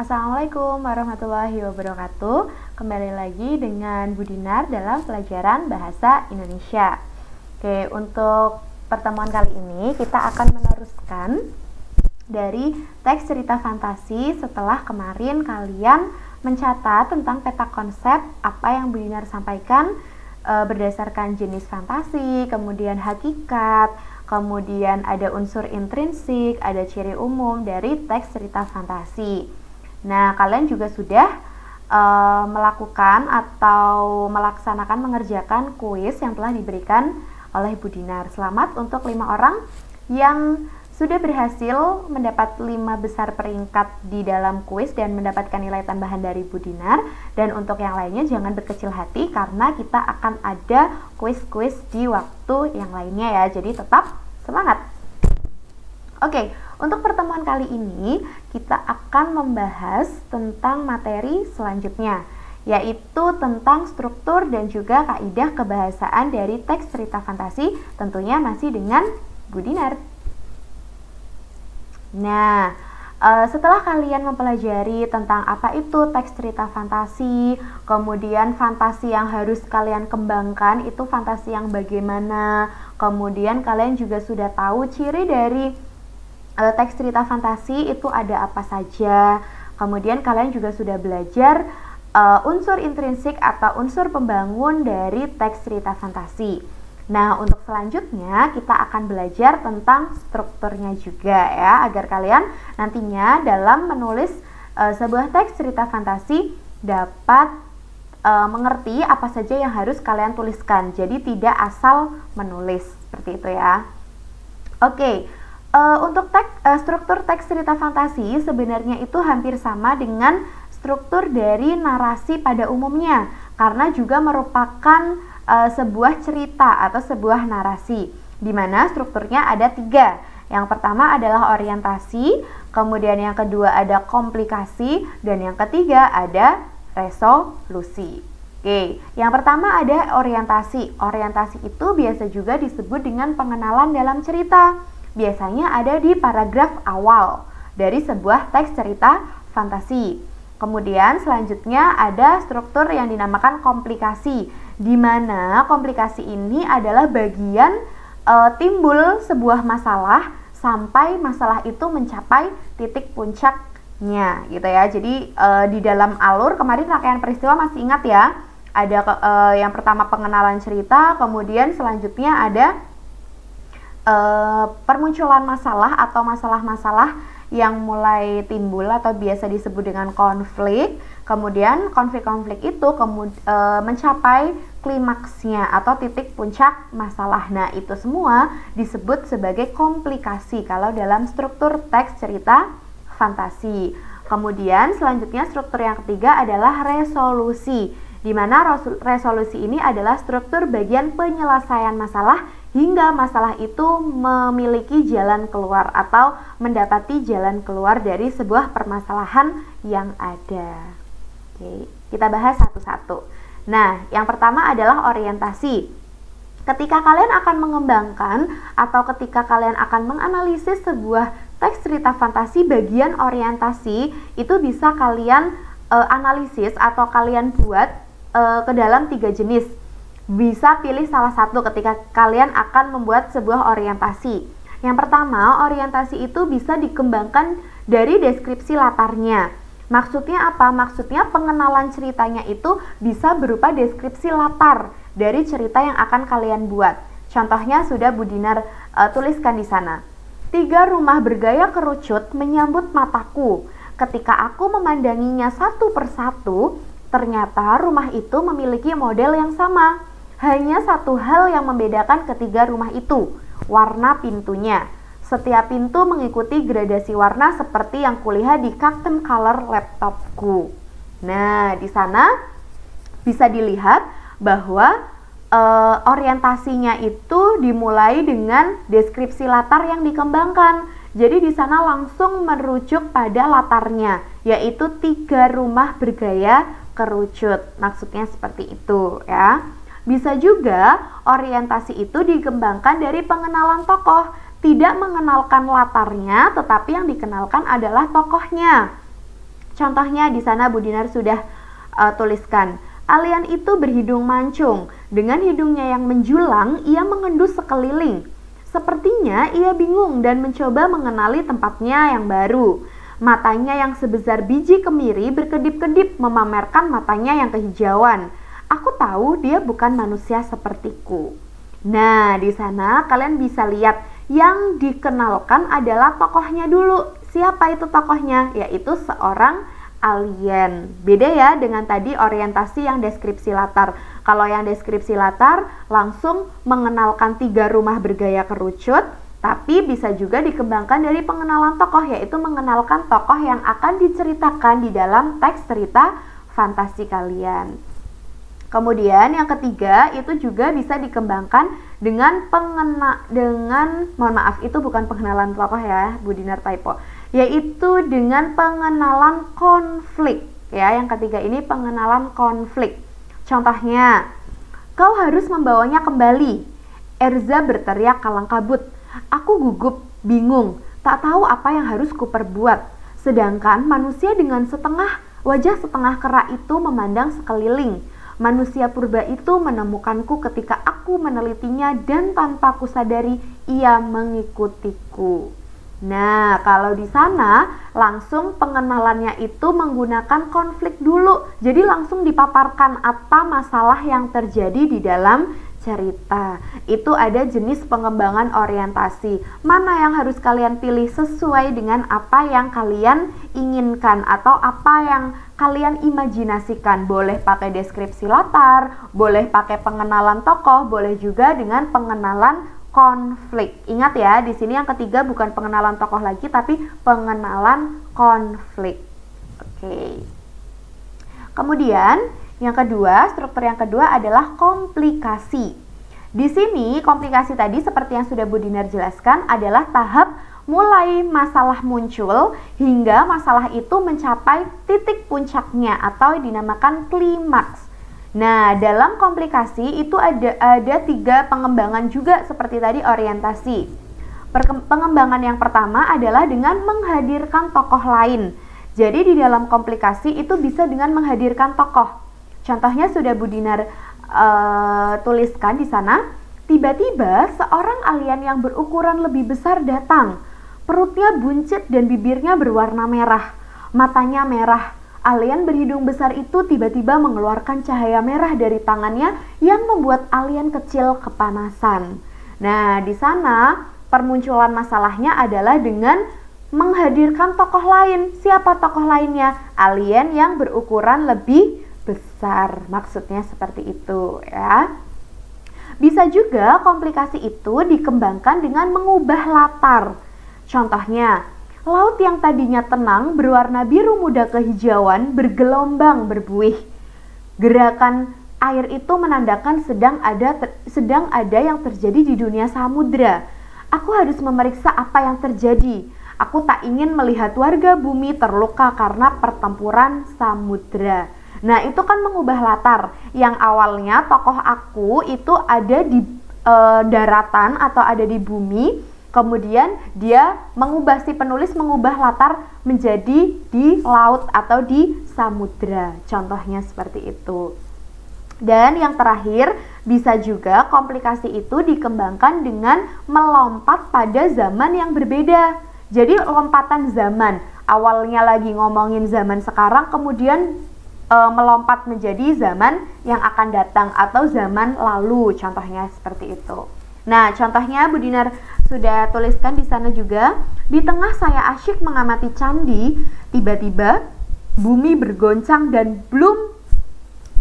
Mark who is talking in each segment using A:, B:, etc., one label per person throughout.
A: Assalamualaikum warahmatullahi wabarakatuh. Kembali lagi dengan Bu Dinar dalam pelajaran Bahasa Indonesia. Oke, untuk pertemuan kali ini kita akan meneruskan dari teks cerita fantasi setelah kemarin kalian mencatat tentang peta konsep apa yang Bu Dinar sampaikan berdasarkan jenis fantasi, kemudian hakikat, kemudian ada unsur intrinsik, ada ciri umum dari teks cerita fantasi. Nah, kalian juga sudah melakukan atau melaksanakan mengerjakan kuis yang telah diberikan oleh Bu Dinar. Selamat untuk 5 orang yang sudah berhasil mendapat 5 besar peringkat di dalam kuis dan mendapatkan nilai tambahan dari Bu Dinar. Dan untuk yang lainnya jangan berkecil hati karena kita akan ada kuis-kuis di waktu yang lainnya ya. Jadi tetap semangat. Oke, untuk pertemuan kali ini kita akan membahas tentang materi selanjutnya, yaitu tentang struktur dan juga kaidah kebahasaan dari teks cerita fantasi, tentunya masih dengan Bu Dinar. Nah, setelah kalian mempelajari tentang apa itu teks cerita fantasi, kemudian fantasi yang harus kalian kembangkan itu fantasi yang bagaimana, kemudian kalian juga sudah tahu ciri dari teks cerita fantasi itu ada apa saja. Kemudian kalian juga sudah belajar unsur intrinsik atau unsur pembangun dari teks cerita fantasi. Nah, untuk selanjutnya kita akan belajar tentang strukturnya juga ya, agar kalian nantinya dalam menulis sebuah teks cerita fantasi dapat mengerti apa saja yang harus kalian tuliskan. Jadi tidak asal menulis seperti itu ya. Oke. Untuk struktur teks cerita fantasi sebenarnya itu hampir sama dengan struktur dari narasi pada umumnya, karena juga merupakan sebuah cerita atau sebuah narasi, di mana strukturnya ada 3. Yang pertama adalah orientasi, kemudian yang kedua ada komplikasi, dan yang ketiga ada resolusi. Oke, yang pertama ada orientasi. Orientasi itu biasa juga disebut dengan pengenalan dalam cerita. Biasanya ada di paragraf awal dari sebuah teks cerita fantasi. Kemudian selanjutnya ada struktur yang dinamakan komplikasi, di mana komplikasi ini adalah bagian timbul sebuah masalah sampai masalah itu mencapai titik puncaknya gitu ya. Jadi di dalam alur kemarin rangkaian peristiwa masih ingat ya, ada yang pertama pengenalan cerita, kemudian selanjutnya ada permunculan masalah atau masalah-masalah yang mulai timbul atau biasa disebut dengan konflik. Kemudian konflik-konflik itu mencapai klimaksnya atau titik puncak masalah. Nah, itu semua disebut sebagai komplikasi kalau dalam struktur teks cerita fantasi. Kemudian selanjutnya struktur yang ketiga adalah resolusi, di mana resolusi ini adalah struktur bagian penyelesaian masalah hingga masalah itu memiliki jalan keluar atau mendapati jalan keluar dari sebuah permasalahan yang ada. Oke, kita bahas satu-satu. Nah, yang pertama adalah orientasi. Ketika kalian akan mengembangkan atau ketika kalian akan menganalisis sebuah teks cerita fantasi, bagian orientasi itu bisa kalian analisis atau kalian buat ke dalam 3 jenis. Bisa pilih salah satu ketika kalian akan membuat sebuah orientasi. Yang pertama, orientasi itu bisa dikembangkan dari deskripsi latarnya. Maksudnya apa? Maksudnya pengenalan ceritanya itu bisa berupa deskripsi latar dari cerita yang akan kalian buat. Contohnya sudah Bu Dinar tuliskan di sana. 3 rumah bergaya kerucut menyambut mataku. Ketika aku memandanginya satu persatu, ternyata rumah itu memiliki model yang sama. Hanya satu hal yang membedakan ketiga rumah itu, warna pintunya. Setiap pintu mengikuti gradasi warna seperti yang kulihat di custom color laptopku. Nah, di sana bisa dilihat bahwa orientasinya itu dimulai dengan deskripsi latar yang dikembangkan. Jadi di sana langsung merujuk pada latarnya, yaitu 3 rumah bergaya kerucut. Maksudnya seperti itu ya. Bisa juga orientasi itu dikembangkan dari pengenalan tokoh, tidak mengenalkan latarnya, tetapi yang dikenalkan adalah tokohnya. Contohnya di sana Bu Dinar sudah tuliskan. Alian itu berhidung mancung. Dengan hidungnya yang menjulang, ia mengendus sekeliling. Sepertinya ia bingung dan mencoba mengenali tempatnya yang baru. Matanya yang sebesar biji kemiri berkedip-kedip memamerkan matanya yang kehijauan. Aku tahu dia bukan manusia sepertiku. Nah, di sana kalian bisa lihat yang dikenalkan adalah tokohnya dulu. Siapa itu tokohnya? Yaitu seorang alien. Beda ya dengan tadi orientasi yang deskripsi latar. Kalau yang deskripsi latar langsung mengenalkan 3 rumah bergaya kerucut, tapi bisa juga dikembangkan dari pengenalan tokoh, yaitu mengenalkan tokoh yang akan diceritakan di dalam teks cerita fantasi kalian. Kemudian yang ketiga itu juga bisa dikembangkan dengan mohon maaf, itu bukan pengenalan tokoh ya, Bu Dinar typo, yaitu dengan pengenalan konflik ya. Yang ketiga ini pengenalan konflik. Contohnya, kau harus membawanya kembali. Erza berteriak kalang kabut. Aku gugup, bingung, tak tahu apa yang harus kuperbuat. Sedangkan manusia dengan wajah setengah kera itu memandang sekeliling. Manusia purba itu menemukanku ketika aku menelitinya dan tanpa kusadari ia mengikutiku. Nah, kalau di sana langsung pengenalannya itu menggunakan konflik dulu. Jadi langsung dipaparkan apa masalah yang terjadi di dalam cerita. Itu ada jenis pengembangan orientasi. Mana yang harus kalian pilih sesuai dengan apa yang kalian inginkan atau apa yang kalian imajinasikan. Boleh pakai deskripsi latar, boleh pakai pengenalan tokoh, boleh juga dengan pengenalan konflik. Ingat ya, di sini yang ketiga bukan pengenalan tokoh lagi, tapi pengenalan konflik. Oke. Kemudian yang kedua, struktur yang kedua adalah komplikasi. Di sini komplikasi tadi seperti yang sudah Bu Dinar jelaskan adalah tahap mulai masalah muncul hingga masalah itu mencapai titik puncaknya atau dinamakan klimaks. Nah, dalam komplikasi itu ada 3 pengembangan juga seperti tadi orientasi. Pengembangan yang pertama adalah dengan menghadirkan tokoh lain. Jadi di dalam komplikasi itu bisa dengan menghadirkan tokoh. Contohnya sudah Bu Dinar tuliskan di sana. Tiba-tiba seorang alien yang berukuran lebih besar datang. Perutnya buncit dan bibirnya berwarna merah. Matanya merah. Alien berhidung besar itu tiba-tiba mengeluarkan cahaya merah dari tangannya yang membuat alien kecil kepanasan. Nah, di sana permunculan masalahnya adalah dengan menghadirkan tokoh lain. Siapa tokoh lainnya? Alien yang berukuran lebih besar. Maksudnya seperti itu ya. Bisa juga komplikasi itu dikembangkan dengan mengubah latar. Contohnya, laut yang tadinya tenang berwarna biru muda kehijauan bergelombang berbuih. Gerakan air itu menandakan sedang ada yang terjadi di dunia samudra. Aku harus memeriksa apa yang terjadi. Aku tak ingin melihat warga bumi terluka karena pertempuran samudra. Nah, itu kan mengubah latar. Yang awalnya tokoh aku itu ada di daratan atau ada di bumi. Kemudian dia si penulis mengubah latar menjadi di laut atau di samudra. Contohnya seperti itu. Dan yang terakhir, bisa juga komplikasi itu dikembangkan dengan melompat pada zaman yang berbeda. Jadi lompatan zaman. Awalnya lagi ngomongin zaman sekarang, kemudian melompat menjadi zaman yang akan datang atau zaman lalu. Contohnya seperti itu. Nah, contohnya Bu Dinar sudah tuliskan di sana juga. Di tengah saya asyik mengamati candi, tiba-tiba bumi bergoncang dan belum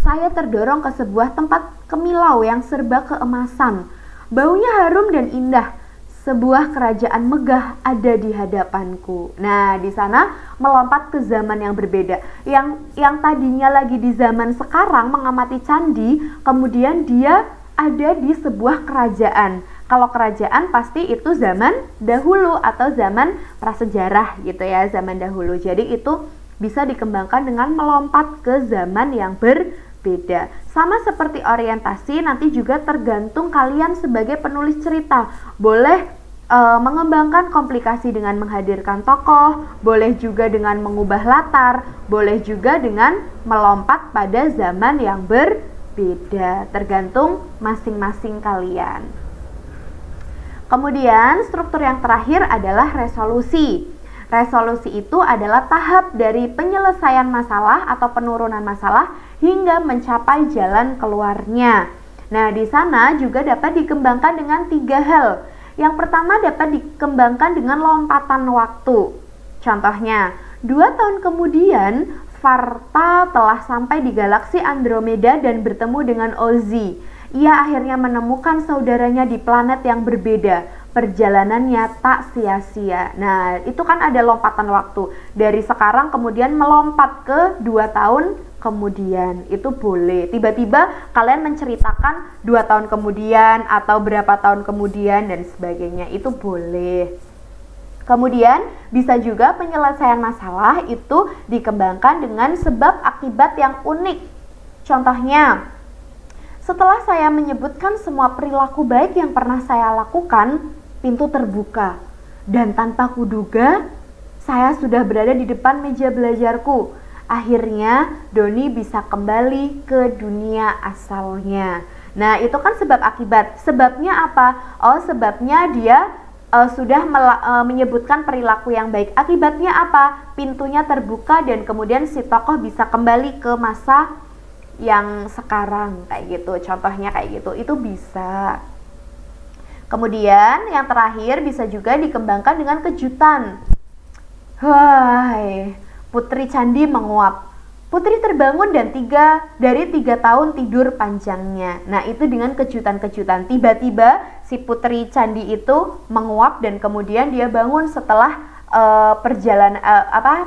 A: saya terdorong ke sebuah tempat kemilau yang serba keemasan. Baunya harum dan indah. Sebuah kerajaan megah ada di hadapanku. Nah, di sana melompat ke zaman yang berbeda. Yang tadinya lagi di zaman sekarang mengamati candi, kemudian dia ada di sebuah kerajaan. Kalau kerajaan pasti itu zaman dahulu atau zaman prasejarah gitu ya, zaman dahulu. Jadi itu bisa dikembangkan dengan melompat ke zaman yang berbeda. Sama seperti orientasi, nanti juga tergantung kalian sebagai penulis cerita. Boleh mengembangkan komplikasi dengan menghadirkan tokoh, boleh juga dengan mengubah latar, boleh juga dengan melompat pada zaman yang berbeda, tergantung masing-masing kalian. Kemudian struktur yang terakhir adalah resolusi. Resolusi itu adalah tahap dari penyelesaian masalah atau penurunan masalah hingga mencapai jalan keluarnya. Nah, di sana juga dapat dikembangkan dengan 3 hal. Yang pertama dapat dikembangkan dengan lompatan waktu. Contohnya, 2 tahun kemudian Varta telah sampai di galaksi Andromeda dan bertemu dengan Ozzy. Ia akhirnya menemukan saudaranya di planet yang berbeda. Perjalanannya tak sia-sia. Nah, itu kan ada lompatan waktu. Dari sekarang kemudian melompat ke 2 tahun kemudian. Itu boleh. Tiba-tiba kalian menceritakan 2 tahun kemudian atau berapa tahun kemudian dan sebagainya. Itu boleh. Kemudian bisa juga penyelesaian masalah itu dikembangkan dengan sebab akibat yang unik. Contohnya, setelah saya menyebutkan semua perilaku baik yang pernah saya lakukan, pintu terbuka. Dan tanpa kuduga, saya sudah berada di depan meja belajarku. Akhirnya, Doni bisa kembali ke dunia asalnya. Nah, itu kan sebab akibat. Sebabnya apa? Oh, sebabnya dia sudah menyebutkan perilaku yang baik. Akibatnya apa? Pintunya terbuka dan kemudian si tokoh bisa kembali ke masa yang sekarang, kayak gitu. Contohnya kayak gitu, itu bisa. Kemudian yang terakhir bisa juga dikembangkan dengan kejutan. Hai, Putri Candi menguap. Putri terbangun dan dari 3 tahun tidur panjangnya. Nah, itu dengan kejutan-kejutan. Tiba-tiba si Putri Candi itu menguap dan kemudian dia bangun setelah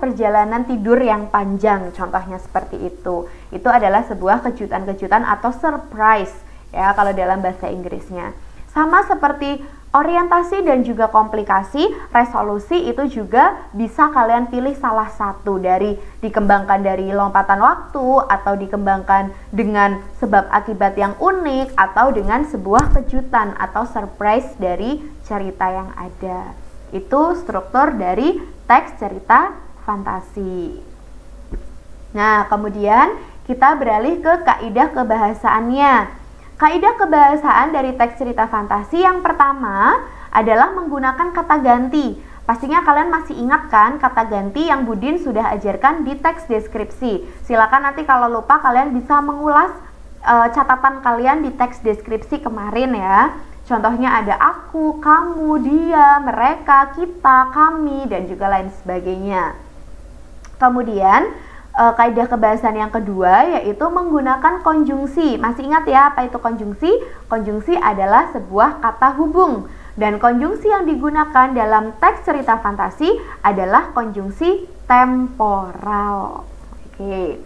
A: perjalanan tidur yang panjang. Contohnya seperti itu. Itu adalah sebuah kejutan-kejutan atau surprise ya kalau dalam bahasa Inggrisnya. Sama seperti orientasi dan juga komplikasi, resolusi itu juga bisa kalian pilih salah satu dikembangkan dari lompatan waktu atau dikembangkan dengan sebab akibat yang unik atau dengan sebuah kejutan atau surprise dari cerita yang ada. Itu struktur dari teks cerita fantasi. Nah, kemudian kita beralih ke kaidah kebahasaannya. Kaidah kebahasaan dari teks cerita fantasi yang pertama adalah menggunakan kata ganti. Pastinya kalian masih ingat kan kata ganti yang Budin sudah ajarkan di teks deskripsi. Silakan nanti kalau lupa kalian bisa mengulas catatan kalian di teks deskripsi kemarin ya. Contohnya ada aku, kamu, dia, mereka, kita, kami, dan juga lain sebagainya. Kemudian kaidah kebahasaan yang kedua yaitu menggunakan konjungsi. Masih ingat ya apa itu konjungsi? Konjungsi adalah sebuah kata hubung. Dan konjungsi yang digunakan dalam teks cerita fantasi adalah konjungsi temporal. Oke.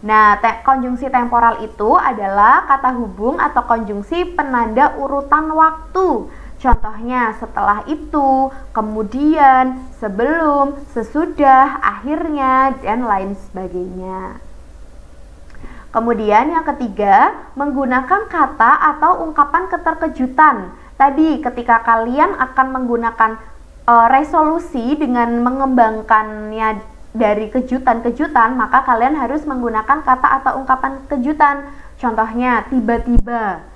A: Nah, konjungsi temporal itu adalah kata hubung atau konjungsi penanda urutan waktu. Contohnya setelah itu, kemudian, sebelum, sesudah, akhirnya, dan lain sebagainya. Kemudian yang ketiga, menggunakan kata atau ungkapan keterkejutan. Tadi ketika kalian akan menggunakan resolusi dengan mengembangkannya dari kejutan-kejutan, maka kalian harus menggunakan kata atau ungkapan kejutan. Contohnya tiba-tiba,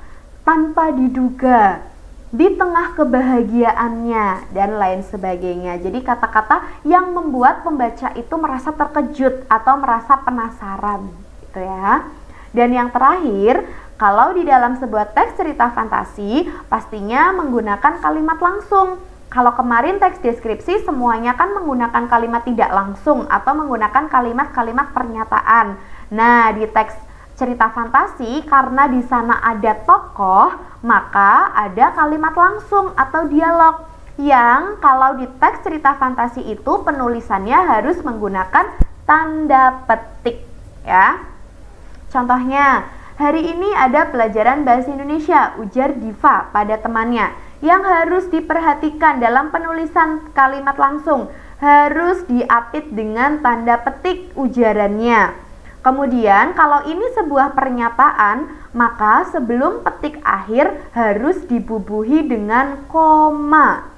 A: tanpa diduga, di tengah kebahagiaannya, dan lain sebagainya. Jadi kata-kata yang membuat pembaca itu merasa terkejut atau merasa penasaran gitu ya. Dan yang terakhir, kalau di dalam sebuah teks cerita fantasi pastinya menggunakan kalimat langsung. Kalau kemarin teks deskripsi semuanya kan menggunakan kalimat tidak langsung atau menggunakan kalimat-kalimat pernyataan. Nah, di teks cerita fantasi karena di sana ada tokoh, maka ada kalimat langsung atau dialog yang kalau di teks cerita fantasi itu penulisannya harus menggunakan tanda petik ya. Contohnya, hari ini ada pelajaran bahasa Indonesia, ujar Diva pada temannya. Yang harus diperhatikan dalam penulisan kalimat langsung harus diapit dengan tanda petik ujarannya. Kemudian kalau ini sebuah pernyataan, maka sebelum petik akhir harus dibubuhi dengan koma.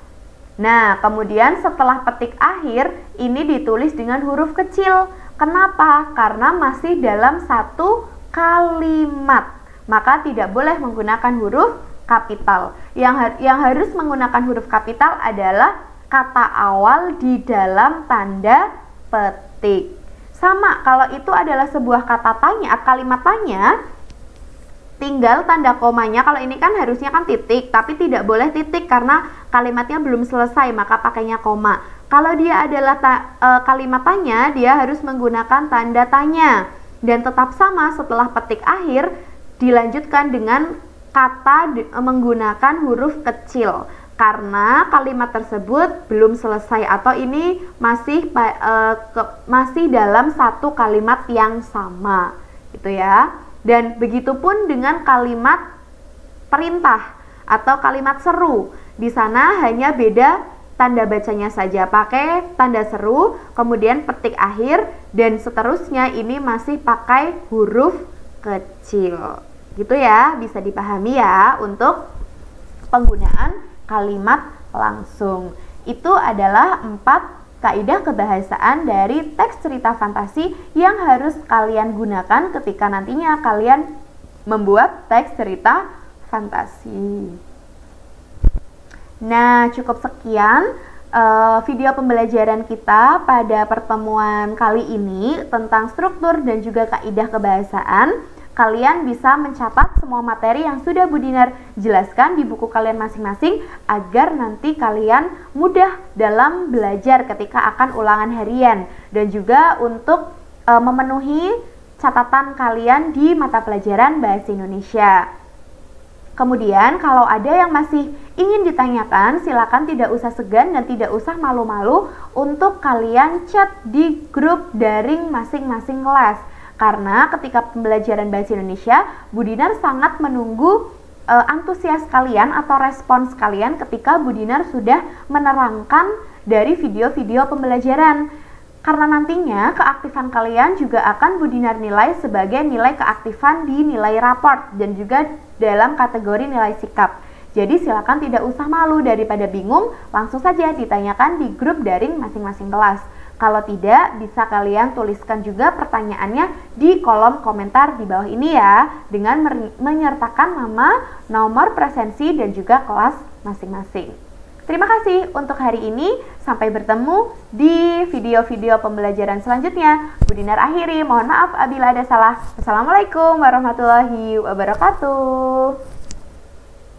A: Nah, kemudian setelah petik akhir, ini ditulis dengan huruf kecil. Kenapa? Karena masih dalam satu kalimat. Maka tidak boleh menggunakan huruf kapital. Yang harus menggunakan huruf kapital adalah kata awal di dalam tanda petik. Sama, kalau itu adalah sebuah kata tanya, kalimat tanya, tinggal tanda komanya. Kalau ini kan harusnya kan titik, tapi tidak boleh titik karena kalimatnya belum selesai, maka pakainya koma. Kalau dia adalah kalimat tanya, dia harus menggunakan tanda tanya. Dan tetap sama, setelah petik akhir dilanjutkan dengan kata menggunakan huruf kecil. Karena kalimat tersebut belum selesai atau ini masih dalam satu kalimat yang sama, gitu ya. Dan begitupun dengan kalimat perintah atau kalimat seru. Di sana hanya beda tanda bacanya saja, pakai tanda seru, kemudian petik akhir, dan seterusnya ini masih pakai huruf kecil. Gitu ya, bisa dipahami ya untuk penggunaan kalimat langsung. Itu adalah 4 kaidah kebahasaan dari teks cerita fantasi yang harus kalian gunakan ketika nantinya kalian membuat teks cerita fantasi. Nah, cukup sekian video pembelajaran kita pada pertemuan kali ini tentang struktur dan juga kaidah kebahasaan. Kalian bisa mencatat semua materi yang sudah Bu Dinar jelaskan di buku kalian masing-masing agar nanti kalian mudah dalam belajar ketika akan ulangan harian dan juga untuk memenuhi catatan kalian di mata pelajaran Bahasa Indonesia. Kemudian kalau ada yang masih ingin ditanyakan, silakan tidak usah segan dan tidak usah malu-malu untuk kalian chat di grup daring masing-masing kelas. Karena ketika pembelajaran Bahasa Indonesia, Bu Dinar sangat menunggu antusias kalian atau respons kalian ketika Bu Dinar sudah menerangkan dari video-video pembelajaran. Karena nantinya keaktifan kalian juga akan Bu Dinar nilai sebagai nilai keaktifan di nilai raport dan juga dalam kategori nilai sikap. Jadi silakan tidak usah malu, daripada bingung, langsung saja ditanyakan di grup daring masing-masing kelas. Kalau tidak, bisa kalian tuliskan juga pertanyaannya di kolom komentar di bawah ini ya, dengan menyertakan nama, nomor presensi, dan juga kelas masing-masing. Terima kasih untuk hari ini, sampai bertemu di video-video pembelajaran selanjutnya. Bu Dinar akhiri, mohon maaf apabila ada salah. Wassalamualaikum warahmatullahi wabarakatuh.